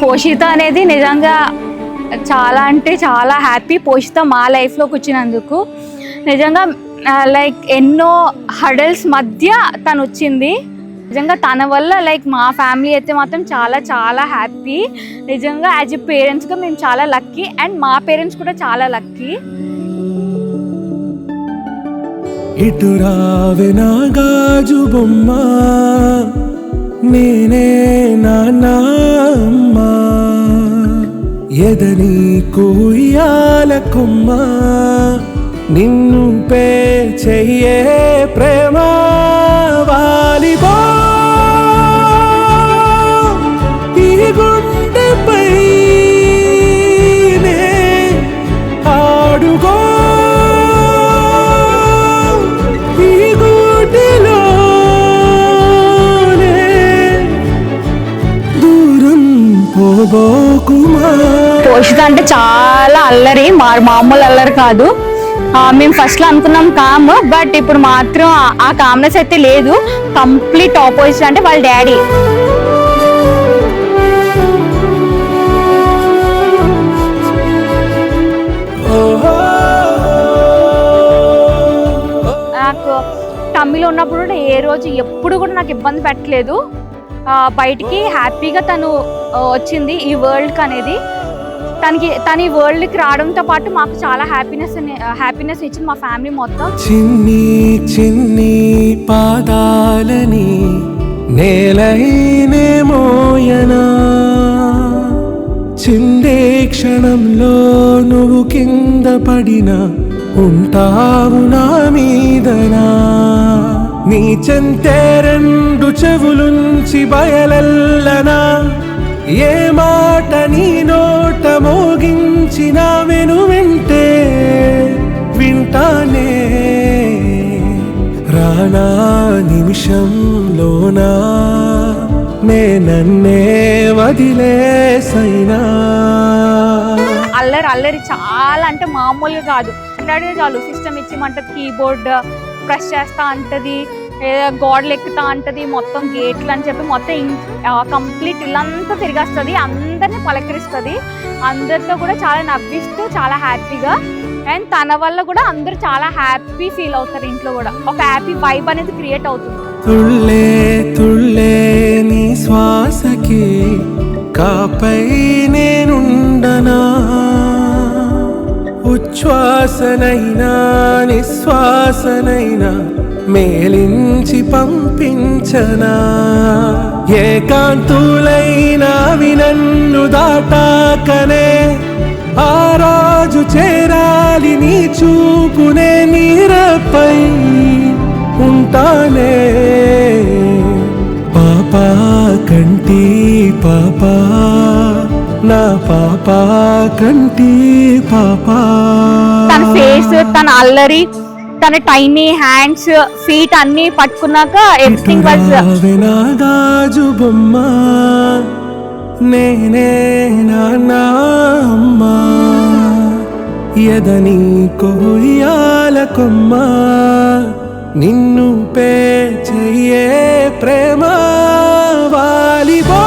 పోషిత అనేది నిజంగా చాలా అంటే చాలా హ్యాపీ. పోషిత మా లైఫ్లోకి వచ్చినందుకు నిజంగా లైక్ ఎన్నో హడల్స్ మధ్య తను వచ్చింది. నిజంగా తన వల్ల లైక్ మా ఫ్యామిలీ అయితే మాత్రం చాలా చాలా హ్యాపీ. నిజంగా యాజ్ ఎ పేరెంట్స్గా మేము చాలా లక్కీ అండ్ మా పేరెంట్స్ కూడా చాలా లక్కీ. ఇటు రావే నా గాజు బొమ్మ, నేనే నాన్నమ్మ, ఎదని కుయ్యాల కొమ్మ, నిన్ను పే చెయ్యే ప్రేమ వాలిబో ఈ గుండెపై ఆడుగో పోషిత అంటే చాలా అల్లరి, మామూలు అల్లరి కాదు. మేము ఫస్ట్లో అనుకున్నాం కామ్, బట్ ఇప్పుడు మాత్రం ఆ కామ్నెస్ అయితే లేదు. కంప్లీట్ ఆపోజిట్ అంటే వాళ్ళ డాడీ. నాకు టమ్మీలో ఉన్నప్పుడు కూడా ఏ రోజు ఎప్పుడు కూడా నాకు ఇబ్బంది పెట్టలేదు. బయటికి హ్యాపీగా తను వచ్చింది ఈ వరల్డ్కి అనేది. తను ఈ వరల్డ్కి రావడంతో పాటు మాకు చాలా హ్యాపీనెస్ ఇచ్చింది మా ఫ్యామిలీ మొత్తం. చిన్ని చిన్ని పాదాలని నేలైనే మోయనా, చిందే క్షణంలో నువ్వు కింద పడినా ఉంటావు నా మీదనా, నీ చెంతే రెండు చెవులుంచి బయలెల్లనా, ఏ మాట నీ నోట మోగించిన వెను వింటే వింటానే, రానా నిమిషంలోనా నన్నే వదిలేసైనా. అల్లరి చాలా అంటే మామూలుగా కాదు. అంటే చాలు సిస్టమ్ ఇచ్చిమంటది, కీబోర్డ్ ప్రెస్ చేస్తా అంటది, గోడలు ఎక్కుతా అంటది, మొత్తం గేట్లు అని చెప్పి మొత్తం కంప్లీట్ ఇల్లంతా తిరిగేస్తుంది, అందరినీ పలకరిస్తుంది, అందరితో కూడా చాలా నవ్విస్తూ చాలా హ్యాపీగా. అండ్ తన వల్ల కూడా అందరూ చాలా హ్యాపీ ఫీల్ అవుతారు. ఇంట్లో కూడా ఒక హ్యాపీ వైబ్ అనేది క్రియేట్ అవుతుంది. తుళ్ళే తుళ్ళే నీ శ్వాసకి కాపై నేనుండనా, ఉచ్ఛ్వాసనైనా నిశ్వాసనైనా మేలించి పంపించనా, ఏకాంతులైనా నన్ను దాటాకనే ఆ రోజు చేరాలి నీ చూపునే నీరపై ఉంటానే, పాపా కంటి పాపా నా పాపా కంటి పాపా. తన ఫేస్, తన అల్లరి, తన టైనీ హ్యాండ్స్, ఫీట్ అన్ని పట్టుకున్నాక ఎవ్రీథింగ్ వాజ్ నా గాజు బొమ్మ, నేనే నాన్నమ్మ, ఎదని కొయ్యాల కొమ్మ, నిన్ను పే చెయ్యే ప్రేమ వాలిబో.